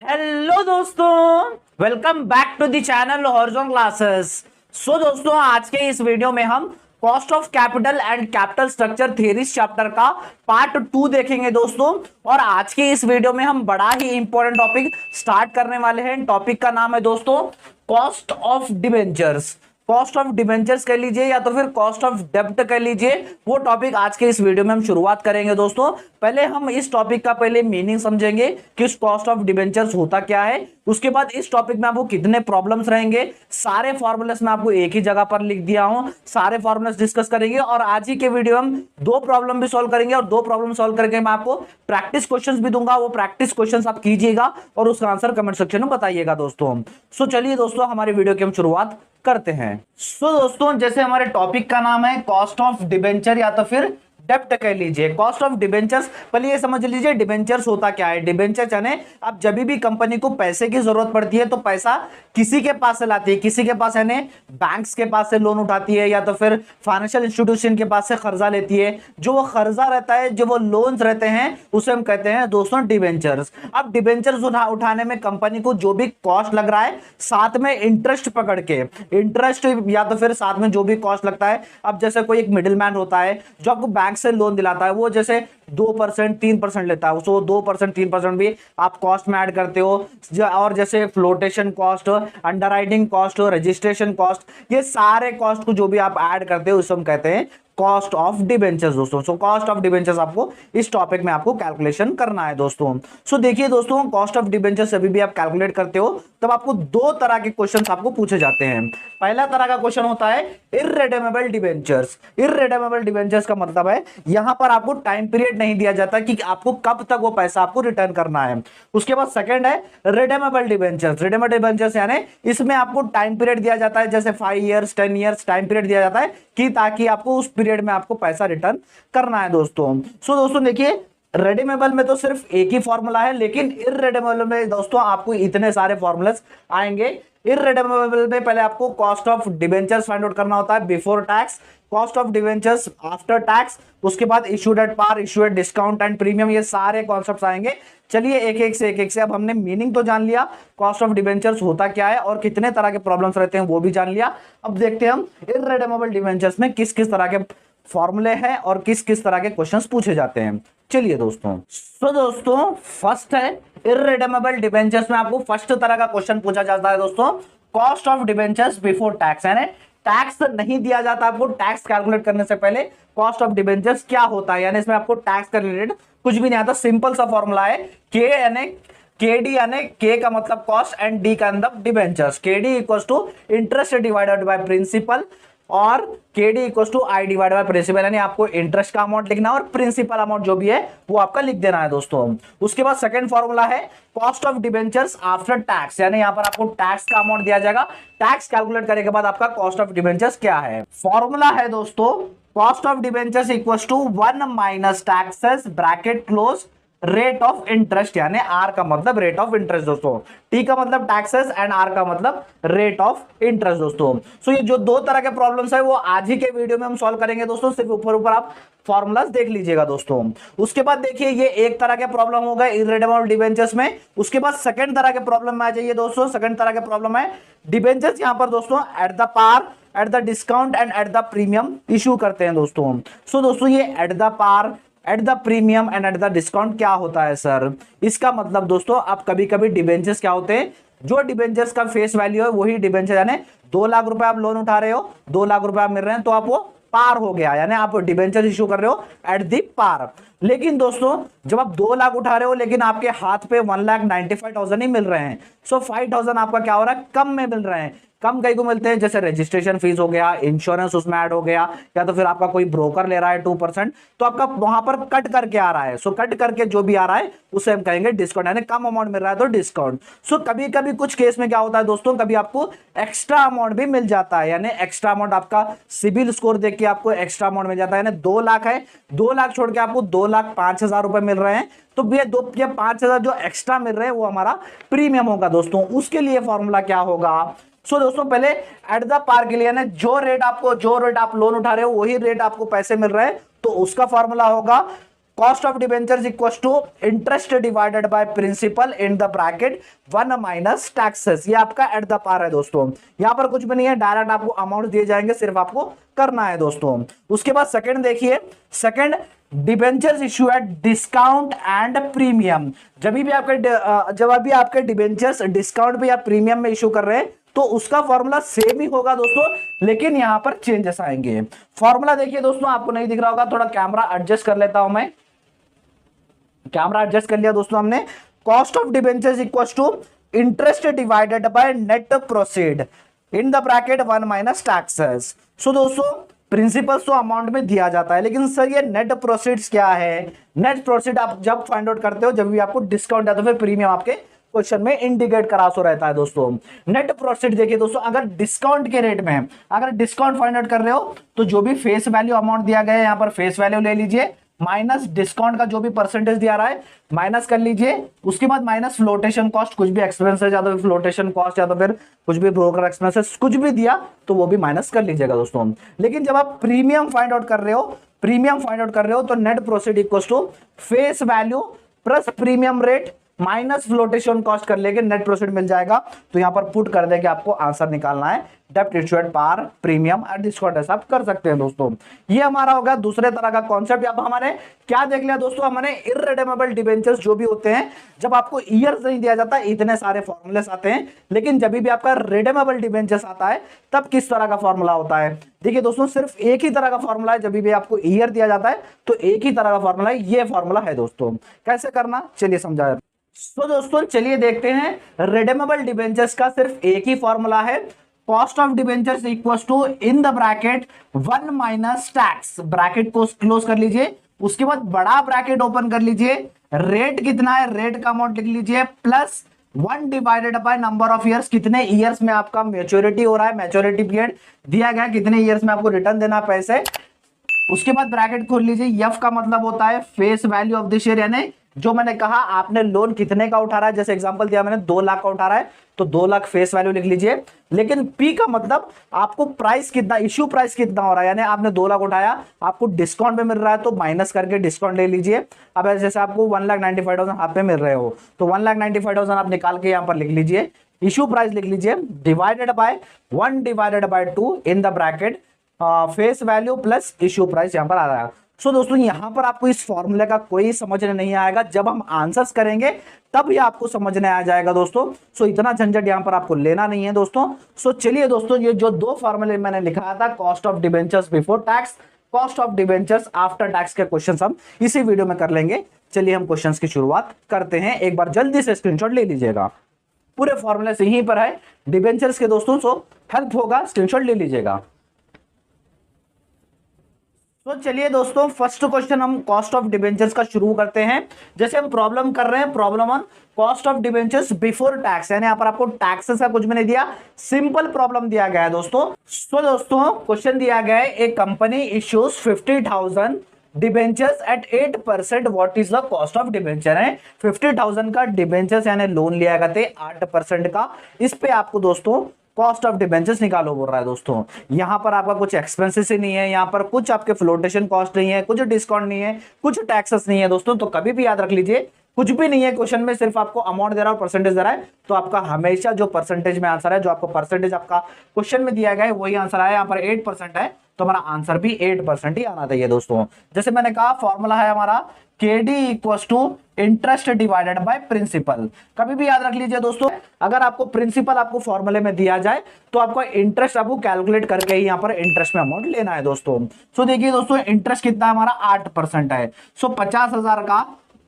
Hello दोस्तों, welcome back to the channel Horizon classes. So दोस्तों, आज के इस वीडियो में हम cost of capital and capital structure theories chapter का पार्ट 2 देखेंगे दोस्तों। और आज के इस वीडियो में हम बड़ा ही इंपॉर्टेंट टॉपिक स्टार्ट करने वाले हैं। टॉपिक का नाम है दोस्तों cost of debentures. Cost of debentures कह लीजिए या तो फिर कॉस्ट ऑफ डेब्ट कह लीजिए, वो टॉपिक आज के इस वीडियो में हम शुरुआत करेंगे दोस्तों। पहले हम इस टॉपिक का पहले मीनिंग समझेंगे कि उस कॉस्ट ऑफ डिबेंचर्स होता क्या है। उसके बाद इस टॉपिक में आपको कितने प्रॉब्लम्स रहेंगे, सारे फॉर्मूलेस मैं आपको एक ही जगह पर लिख दिया हूं, सारे फॉर्मूलेस डिस्कस करेंगे। और आज ही के वीडियो हम 2 प्रॉब्लम भी सॉल्व करेंगे और 2 प्रॉब्लम सॉल्व करके मैं आपको प्रैक्टिस क्वेश्चंस भी दूंगा। वो प्रैक्टिस क्वेश्चंस आप कीजिएगा और उसका आंसर कमेंट सेक्शन में बताइएगा दोस्तों। सो चलिए दोस्तों, हमारे वीडियो की हम शुरुआत करते हैं। सो दोस्तों, जैसे हमारे टॉपिक का नाम है कॉस्ट ऑफ डिबेंचर या तो फिर डेब्ट कह लीजिए, कॉस्ट ऑफ डिबेंचर्स। पहले ये समझ लीजिए डिबेंचर्स होता क्या है। डिबेंचर यानी अब जब भी कंपनी को पैसे की जरूरत पड़ती है तो पैसा किसी के पास से लाती है, किसी के पास यानी बैंक्स के पास से लोन उठाती है या तो फिर फाइनेंशियल इंस्टीट्यूशन के पास से कर्जा लेती है। जो वो कर्जा रहता है, जो वो लोन्स रहते हैं, उसे हम कहते हैं दोस्तों डिबेंचर्स। अब डिबेंचर्स उठाने में कंपनी को जो भी कॉस्ट लग रहा है, साथ में इंटरेस्ट पकड़ के, इंटरेस्ट या तो फिर साथ में जो भी कॉस्ट लगता है। अब जैसे कोई एक मिडिल मैन होता है जो आपको बैंक से लोन दिलाता है, वो जैसे 2% 3% लेता है, उसको 2% 3% भी आप कॉस्ट में ऐड करते हो। और जैसे flotation cost, underwriting cost, registration cost, ये सारे कॉस्ट को जो भी आप ऐड करते हो उसे हम कहते हैं कॉस्ट ऑफ डिबेंचर्स दोस्तों। सो कॉस्ट ऑफ डिबेंचर्स आपको इस टॉपिक में आपको कैलकुलेशन करना है दोस्तों। सो देखिए दोस्तों, कॉस्ट ऑफ डिबेंचर्स अभी भी आप कैलकुलेट करते हो तब आपको 2 तरह के क्वेश्चंस आपको पूछे जाते हैं। पहला तरह का क्वेश्चन होता है इररिडेमेबल डिबेंचर्स। इररिडेमेबल डिबेंचर्स का मतलब है यहां पर आपको टाइम पीरियड नहीं दिया जाता कि आपको कब तक वो पैसा आपको रिटर्न करना है। उसके बाद सेकंड है रिडेमेबल डिबेंचर्स। रिडेमेबल डिबेंचर्स यानी इसमें आपको टाइम पीरियड दिया जाता है, जैसे 5 इयर्स 10 इयर्स टाइम पीरियड दिया जाता है कि ताकि आपको उस पीरियड में आपको पैसा रिटर्न करना है दोस्तों। सो दोस्तों देखिए, रेडीमेबल में तो सिर्फ एक ही फॉर्मूला है, लेकिन इररेडेमेबल में दोस्तों आपको इतने सारे फॉर्मूलास आएंगे। इररेडेमेबल में पहले आपको cost of debentures find out करना होता है before tax, cost of debentures after tax, उसके बाद issued at par, issue at discount and premium, ये सारे कॉन्सेप्ट्स आएंगे। चलिए एक एक से अब हमने मीनिंग तो जान लिया, कॉस्ट ऑफ डिबेंचर्स होता क्या है और कितने तरह के प्रॉब्लम्स रहते हैं वो भी जान लिया। अब देखते हैं हम इररेडेमेबल डिबेंचर्स में किस किस तरह के फॉर्मूले हैं और किस किस तरह के क्वेश्चंस पूछे जाते हैं। चलिए दोस्तों, सो दोस्तों फर्स्ट है इररिडेमेबल डिबेंचर्स में आपको फर्स्ट तरह का क्वेश्चन पूछा जाता है दोस्तों cost of debentures before tax. यानी टैक्स नहीं दिया जाता आपको, टैक्स कैलकुलेट करने से पहले कॉस्ट ऑफ डिबेंचर्स क्या होता है, यानी इसमें आपको टैक्स का रिलेटेड कुछ भी नहीं आता। सिंपल सा फॉर्मूला है के यानी केडी यानी के का मतलब कॉस्ट एंड डी का मतलब debentures. KD equals to interest divided by principal और KD equals to I divide by principal, यानी आपको इंटरेस्ट का अमाउंट लिखना है और प्रिंसिपल अमाउंट जो भी है वो आपका लिख देना है दोस्तों। उसके बाद सेकंड फॉर्मूला है cost of debentures after tax, यानी यहां पर आपको टैक्स का अमाउंट दिया जाएगा। टैक्स कैलकुलेट करने के बाद आपका कॉस्ट ऑफ डिबेंचर्स क्या है। फॉर्मूला है दोस्तों cost of debentures equals to 1 minus taxes bracket close rate of interest, यानी आर का मतलब रेट ऑफ इंटरेस्ट दोस्तों, टी का मतलब टैक्सेस एंड आर का मतलब रेट ऑफ इंटरेस्ट दोस्तों। सो ये जो 2 तरह के प्रॉब्लम्स है वो आज ही के वीडियो में हम सॉल्व करेंगे दोस्तों। सिर्फ ऊपर ऊपर आप फॉर्मूलाज देख लीजिएगा दोस्तों। उसके बाद देखिए ये एक तरह के प्रॉब्लम हो गए इररिडेमेबल डिबेंचर्स में। उसके बाद सेकंड तरह के प्रॉब्लम में आ जाइए दोस्तों। सेकंड तरह के प्रॉब्लम है डिबेंचर्स यहां पर दोस्तों at the par, at the discount and at the premium issue करते हैं दोस्तों। सो दोस्तों ये at the par, at the premium and at the discount क्या होता है सर? इसका मतलब दोस्तों आप कभी कभी डिबेंचर्स क्या होते हैं, जो डिबेंचर्स का फेस वैल्यू है वही डिबेंचर, यानी 2 लाख रुपए आप लोन उठा रहे हो, 2 लाख रुपए आप मिल रहे हैं तो आप वो पार हो गया, यानी आप डिबेंचर इशू कर रहे हो एट द पार। लेकिन दोस्तों जब आप 2 लाख उठा रहे हो लेकिन आपके हाथ पे 1,95,000 ही मिल रहे हैं, सो 5,000 आपका क्या हो रहा है, कम में मिल रहे हैं। कम कई को मिलते हैं, जैसे रजिस्ट्रेशन फीस हो गया, इंश्योरेंस उसमें ऐड हो गया, या तो फिर आपका कोई ब्रोकर ले रहा है 2%, तो आपका वहां पर कट करके आ रहा है। सो कट करके जो भी आ रहा है उसे हम कहेंगे डिस्काउंट, यानी कम अमाउंट मिल रहा है तो डिस्काउंट। सो कभी कभी कुछ केस में क्या होता है दोस्तों, कभी आपको एक्स्ट्रा अमाउंट भी मिल जाता है, यानी एक्स्ट्रा अमाउंट आपका सिबिल स्कोर देख के आपको एक्स्ट्रा अमाउंट मिल जाता है। यानी 2 लाख है, 2 लाख छोड़ के आपको 2,05,000 रुपए मिल रहे हैं, तो ये 5,000 जो एक्स्ट्रा मिल रहे हैं वो हमारा प्रीमियम होगा दोस्तों। उसके लिए फॉर्मूला क्या होगा? सो दोस्तों पहले एट द पार के लिए ना जो रेट आप लोन उठा रहे हो वही रेट आपको पैसे मिल रहे हैं, तो उसका फॉर्मूला होगा cost of debentures equal to interest divided by principal in the bracket 1 minus taxes. ये आपका एट द पार है दोस्तों, यहां पर कुछ भी नहीं है, डायरेक्ट आपको अमाउंट दिए जाएंगे, सिर्फ आपको करना है दोस्तों। उसके बाद सेकंड देखिए, second debentures issue at discount and premium. जब भी आपके डिबेंचर्स डिस्काउंट पे या प्रीमियम में इशू कर रहे हैं तो उसका फॉर्मूला सेम ही होगा दोस्तों, लेकिन यहां पर चेंजेस आएंगे। फॉर्मूला देखिए दोस्तों, आपको नहीं दिख रहा होगा, थोड़ा कैमरा एडजस्ट कर लेता हूं मैं। कैमरा एडजस्ट कर लिया दोस्तों हमने। Cost of debentures equal to interest divided by net proceed in the bracket 1 minus taxes. So दोस्तों प्रिंसिपल्स तो अमाउंट में दिया जाता है, लेकिन सर ये नेट प्रोसीड्स क्या है? नेट प्रोसीड आप जब फाइंड आउट करते हो जब भी आपको डिस्काउंट या तो फिर प्रीमियम आपके क्वेश्चन में इंडिकेट करा सो रहता है दोस्तों। नेट प्रोसीड देखिए दोस्तों, अगर डिस्काउंट के रेट में अगर डिस्काउंट फाइंड आउट कर रहे हो तो जो भी फेस वैल्यू अमाउंट दिया गया है यहां पर फेस वैल्यू ले लीजिए, माइनस डिस्काउंट का जो भी परसेंटेज दिया रहा है माइनस कर लीजिए, उसके बाद माइनस फ्लोटेशन कॉस्ट, कुछ भी एक्सपेंसेस या तो फ्लोटेशन कॉस्ट या तो फिर कुछ भी ब्रोकर एक्सपेंसेस कुछ भी दिया तो वो भी माइनस कर लीजिएगा दोस्तों। लेकिन जब आप प्रीमियम फाइंड आउट कर रहे हो तो net proceed equals to face value plus premium rate minus flotation cost कर लेके नेट प्रोसीड मिल जाएगा। तो यहां पर पुट कर देके आपको आंसर निकालना है, डेब्ट issued par premium and discount ऐसा आप कर सकते हैं दोस्तों। ये हमारा होगा दूसरे तरह का कॉन्सेप्ट। अब हमारे क्या देख लिया दोस्तों, हमने इररिडेमेबल डिबेंचर्स जो भी होते हैं, जब आपको ईयर्स नहीं दिया जाता इतने सारे फॉर्मूलेस आते हैं, लेकिन जब भी आपका रिडेमेबल डिबेंचर्स आता है तब किस तरह का फॉर्मूला होता है? देखिए दोस्तों सिर्फ एक ही तरह का फॉर्मूला है, जब भी आपको ईयर दिया जाता है तो एक ही तरह का फॉर्मूला है, ये फॉर्मूला है दोस्तों। कैसे करना चलिए समझाया। तो दोस्तों चलिए देखते हैं, रिडेमेबल डिबेंचर्स का सिर्फ एक ही फॉर्मूला है, cost of debentures equals to in the bracket 1 minus tax. Bracket को क्लोज कर लीजिए, उसके बाद बड़ा ब्रैकेट ओपन कर लीजिए, रेट कितना है रेट का अमाउंट लिख लीजिए, plus 1 divided by number of years, कितने ईयर्स में आपका मैच्योरिटी हो रहा है, मैच्योरिटी पीरियड दिया गया, कितने ईयर्स में आपको रिटर्न देना पैसे। उसके बाद ब्रैकेट खोल लीजिए, एफ का मतलब होता है face value of the share, यानी जो मैंने कहा आपने लोन कितने का उठा रहा है, जैसे एग्जांपल दिया मैंने 2 लाख का उठा रहा है तो 2 लाख फेस वैल्यू लिख लीजिए। लेकिन पी का मतलब आपको प्राइस कितना, इश्यू प्राइस कितना हो रहा है, यानी आपने 2 लाख उठाया, आपको डिस्काउंट पे मिल रहा है तो माइनस करके डिस्काउंट ले लीजिए। अब जैसे आपको 1,95,000 हाथ पे मिल रहे हो तो 1,95,000 आप निकाल के यहां पर लिख लीजिए, इश्यू प्राइस लिख लीजिए, divided by 1 divided by 2 in the bracket face value plus issue price यहां पर आ रहा है। सो दोस्तों यहां पर आपको इस फॉर्मूले का कोई समझने नहीं आएगा, जब हम आंसर्स करेंगे तब ये आपको समझने आ जाएगा दोस्तों। सो इतना झंझट यहां पर आपको लेना नहीं है दोस्तों। सो चलिए दोस्तों, ये जो 2 फॉर्मूले मैंने लिखा था, cost of debentures before tax, cost of debentures after tax के क्वेश्चंस हम इसी वीडियो में कर लेंगे। चलिए हम क्वेश्चंस की शुरुआत करते हैं, एक बार जल्दी से स्क्रीनशॉट ले लीजिएगा, पूरे फॉर्मूले से यहीं पर है डिबेंचर्स के दोस्तों, सो हेल्प होगा, स्क्रीनशॉट ले लीजिएगा। तो चलिए दोस्तों फर्स्ट क्वेश्चन हम कॉस्ट ऑफ डिबेंचर्स का शुरू करते हैं। जैसे हम प्रॉब्लम कर रहे हैं, problem 1 cost of debentures before tax, यानी यहाँ पर आपको टैक्सेस का कुछ भी नहीं दिया, सिंपल प्रॉब्लम दिया गया है दोस्तों। तो दोस्तों क्वेश्चन दिया गया है, एक company issues 50,000 debentures at 8%, what is the cost of debenture है। 50,000 का डिबेंचर्स यानी लोन लिया गया थे 8% का, इस पे आपको दोस्तों कॉस्ट ऑफ डिबेंचर्स निकालो बोल रहा है दोस्तों। यहां पर आपका कुछ एक्सपेंसेस ही नहीं है, यहां पर कुछ आपके फ्लोटेशन कॉस्ट नहीं है, कुछ डिस्काउंट नहीं है, कुछ टैक्सेस नहीं है दोस्तों। तो कभी भी याद रख लीजिए कुछ भी नहीं है क्वेश्चन में, सिर्फ आपको अमाउंट दे रहा है और परसेंटेज दे रहा है, तो आपका हमेशा जो परसेंटेज में आंसर है, जो आपको परसेंटेज आपका क्वेश्चन में दिया गया है वही आंसर आया। यहाँ पर 8% है तो हमारा आंसर भी 8% ही आना चाहिए दोस्तों। जैसे मैंने कहा फॉर्मूला है हमारा KD equals to interest divided by principal. कभी भी याद रख लीजिए दोस्तों, अगर आपको प्रिंसिपल आपको फॉर्मूले में दिया जाए तो आपको इंटरेस्ट आपको कैलकुलेट करके ही यहाँ पर इंटरेस्ट में अमाउंट लेना है दोस्तों। सो देखिए दोस्तों इंटरेस्ट कितना हमारा 8% है। सो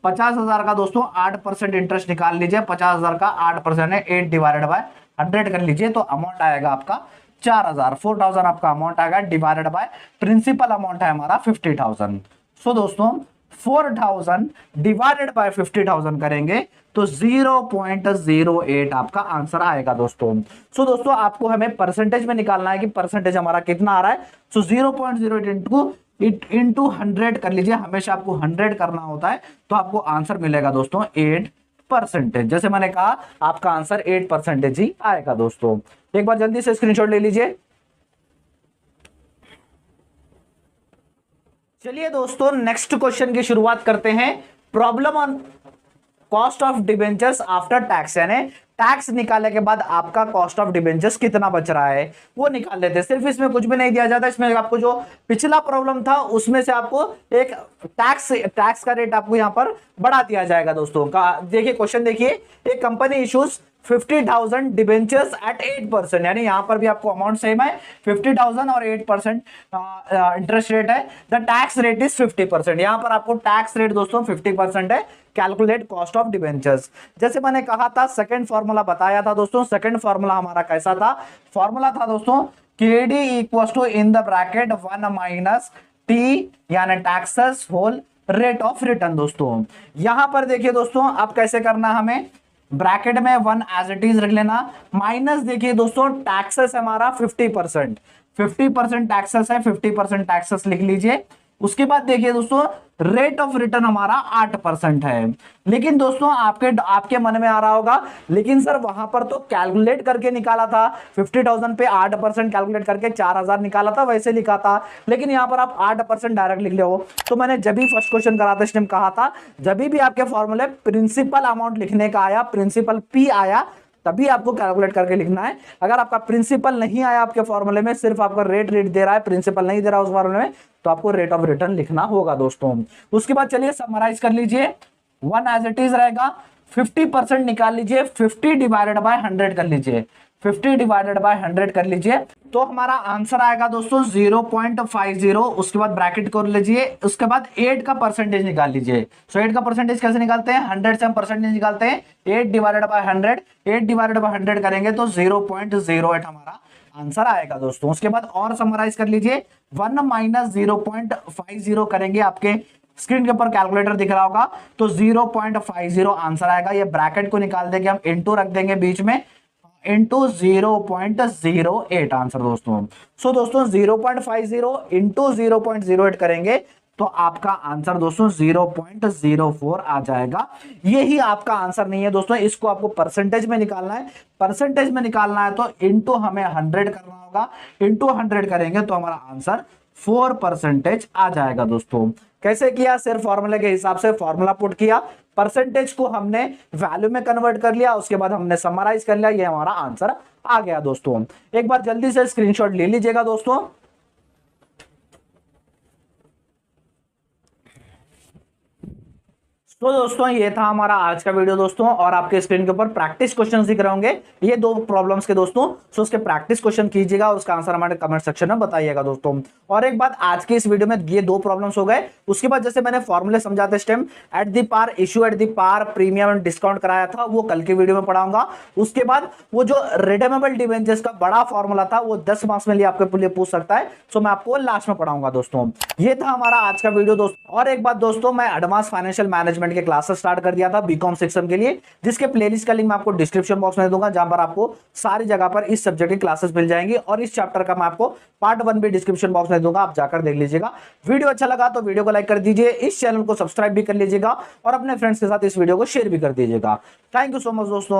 50,000 का दोस्तों 8% इंटरेस्ट निकाल लीजिए, 50,000 का 8% है, 8 डिवाइडेड बाय 100 कर लीजिए तो अमाउंट आएगा आपका 4,000 आपका अमाउंट आएगा, डिवाइडेड बाय प्रिंसिपल अमाउंट है हमारा 50,000। सो दोस्तों 4,000 डिवाइडेड बाय 50,000 करेंगे तो 0.08 आपका आंसर आएगा दोस्तों। सो दोस्तों आपको हमें परसेंटेज में निकालना है कि परसेंटेज हमारा कितना आ रहा है। सो 0.08 इंटू 100 कर लीजिए, हमेशा आपको 100 करना होता है तो आपको आंसर मिलेगा दोस्तों 8%। जैसे मैंने कहा आपका आंसर 8% ही आएगा दोस्तों। एक बार जल्दी से स्क्रीनशॉट ले लीजिए। चलिए दोस्तों नेक्स्ट क्वेश्चन की शुरुआत करते हैं। Problem on cost of debentures after tax, यानी टैक्स निकालने के बाद आपका कॉस्ट ऑफ डिबेंचर्स कितना बच रहा है वो निकाल लेते हैं। सिर्फ इसमें कुछ भी नहीं दिया जाता, इसमें आपको जो पिछला प्रॉब्लम था उसमें से आपको एक टैक्स का रेट आपको यहां पर बढ़ा दिया जाएगा दोस्तों का। देखिए क्वेश्चन देखिए, एक कंपनी इशूज 50,000 डिबेंचर्स एट 8%, यानी यहां पर भी आपको अमाउंट सेम है 50,000 और 8% इंटरेस्ट रेट है। द टैक्स रेट इज 50%, यहां पर आपको टैक्स रेट दोस्तों 50% है। कैलकुलेट कॉस्ट ऑफ डिबेंचर्स, जैसे मैंने कहा था सेकंड फॉर्मूला बताया था दोस्तों। सेकंड फॉर्मूला हमारा कैसा था? फॉर्मूला था दोस्तों KD equal to in the bracket 1 minus T, यानी taxes whole rate of return. दोस्तों यहां पर देखिए दोस्तों अब कैसे करना, हमें ब्रैकेट में 1 एज इट इज रख लेना, माइनस देखिए दोस्तों टैक्सेस हमारा 50%, 50% टैक्सेस है, 50% टैक्सेस लिख लीजिए। उसके बाद देखिए दोस्तों रेट ऑफ रिटर्न हमारा 8% है। लेकिन दोस्तों आपके मन में आ रहा होगा, लेकिन सर वहां पर तो कैलकुलेट करके निकाला था 50,000 पे 8% कैलकुलेट करके 4,000 निकाला था, वैसे लिखा था, लेकिन यहां पर आप 8% डायरेक्ट लिख ले हो। तो मैंने जब भी फर्स्ट क्वेश्चन करा था इस टाइम कहा था, जब भी आपके फॉर्मूले प्रिंसिपल अमाउंट लिखने का आया, प्रिंसिपल पी आया, तभी आपको कैलकुलेट करके लिखना है। अगर आपका प्रिंसिपल नहीं आया आपके फॉर्मूले में, सिर्फ आपका रेट दे रहा है, प्रिंसिपल नहीं दे रहा उस फॉर्मूले में, तो आपको रेट ऑफ रिटर्न लिखना होगा दोस्तों। उसके बाद चलिए समराइज कर लीजिए, 1 एज इट इज रहेगा, 50% निकाल लीजिए, 50 डिवाइडेड बाय 100 कर लीजिए, 50 डिवाइडेड बाय 100 कर लीजिए, तो हमारा आंसर आएगा दोस्तों 0.50। उसके बाद ब्रैकेट कर लीजिए, उसके बाद 8 का परसेंटेज निकाल लीजिए। सो 8 का परसेंटेज कैसे निकालते हैं? 100 से हम परसेंटेज निकालते हैं, 8 डिवाइडेड बाय 100, 8 डिवाइडेड बाय 100 करेंगे तो 0.08 हमारा आंसर आएगा दोस्तों। उसके बाद और समराइज कर लीजिए, 1 माइनस 0.50 करेंगे, आपके स्क्रीन के ऊपर कैलकुलेटर दिख रहा होगा, तो 0.50 आंसर आएगा। ये ब्रैकेट को निकाल देंगे हम, इनटू रख देंगे बीच में, इंटू 0.08 आंसर दोस्तों। सो दोस्तों 0.50 इंटू 0.08 करेंगे तो आपका आंसर दोस्तों 0.04 आ जाएगा। यही आपका आंसर नहीं है दोस्तों, इसको आपको परसेंटेज में निकालना है। परसेंटेज में निकालना है तो इंटू हमें 100 करना होगा, इंटू 100 करेंगे तो हमारा आंसर 4% आ जाएगा दोस्तों। कैसे किया? सिर्फ फॉर्मूले के हिसाब से फॉर्मूला पुट किया, परसेंटेज को हमने वैल्यू में कन्वर्ट कर लिया, उसके बाद हमने समराइज कर लिया, ये हमारा आंसर आ गया दोस्तों। एक बार जल्दी से स्क्रीनशॉट ले लीजिएगा दोस्तों। तो दोस्तों ये था हमारा आज का वीडियो दोस्तों, और आपके स्क्रीन के ऊपर प्रैक्टिस क्वेश्चन दिख रहे होंगे, ये 2 प्रॉब्लम्स के दोस्तों। सो उसके प्रैक्टिस क्वेश्चन कीजिएगा, उसका आंसर हमारे कमेंट सेक्शन में बताइएगा दोस्तों। और एक बात, आज की इस वीडियो में ये 2 प्रॉब्लम्स हो गए। उसके बाद जैसे मैंने फॉर्मूले समझाते स्टेम at the par, issue at the par, premium and discount कराया था, वो कल के वीडियो में पढ़ाऊंगा। उसके बाद वो जो रिडेमेबल डिबेंचर्स का बड़ा फॉर्मूला था, वो 10 मार्क्स में लिए आपके लिए पूछ सकता है, सो मैं आपको लास्ट में पढ़ाऊंगा दोस्तों। ये था हमारा आज का वीडियो दोस्तों। और एक बात दोस्तों, मैं एडवांस फाइनेंशियल मैनेजमेंट के क्लासेस स्टार्ट कर दिया था बीकॉम सेक्शन के लिए, जिसके प्लेलिस्ट का लिंक मैं आपको डिस्क्रिप्शन बॉक्स में दूंगा, जहां पर आपको सारी जगह पर इस सब्जेक्ट की क्लासेस मिल जाएंगी। और इस चैप्टर का मैं आपको पार्ट 1 भी डिस्क्रिप्शन बॉक्स में दूंगा, आप जाकर देख लीजिएगा। वीडियो अच्छा लगा तो वीडियो को लाइक कर दीजिए, इस चैनल को सब्सक्राइब भी कर लीजिएगा, और अपने फ्रेंड्स के साथ इस वीडियो को शेयर भी कर दीजिएगा। थैंक यू सो मच दोस्तों।